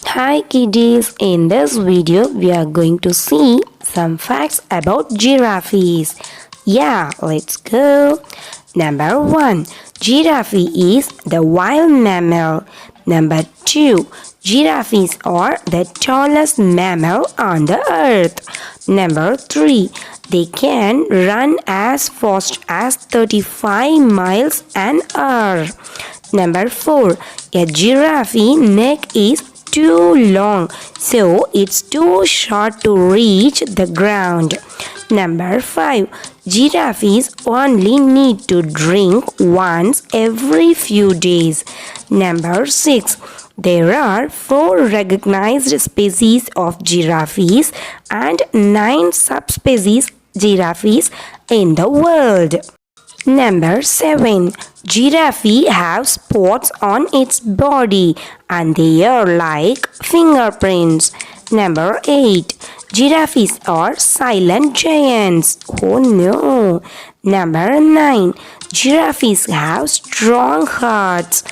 Hi kiddies, in this video we are going to see some facts about giraffes. Yeah, let's go. Number 1. Giraffe is the wild mammal. Number 2. Giraffes are the tallest mammal on the earth. Number 3. They can run as fast as 35 miles an hour. Number 4. A giraffe neck is too long, so it's too short to reach the ground. Number 5. Giraffes only need to drink once every few days. Number 6. There are 4 recognized species of giraffes and 9 subspecies giraffes in the world. Number 7. Giraffe have spots on its body and they are like fingerprints. Number 8. Giraffes are silent giants. Oh no. Number 9. Giraffes have strong hearts.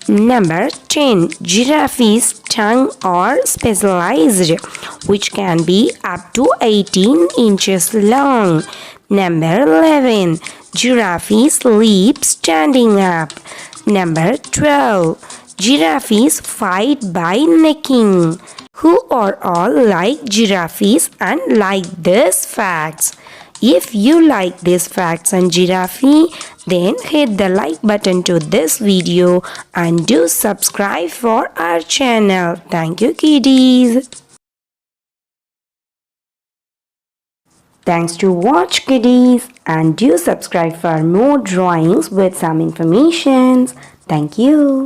Number 10. Giraffes' tongue are specialized, which can be up to 18 inches long. Number 11. Giraffes sleep standing up. Number 12. Giraffes fight by necking. Who are all like giraffes and like these facts? If you like these facts on giraffe, then hit the like button to this video and do subscribe for our channel. Thank you kiddies. Thanks to watch kiddies and do subscribe for more drawings with some information. Thank you.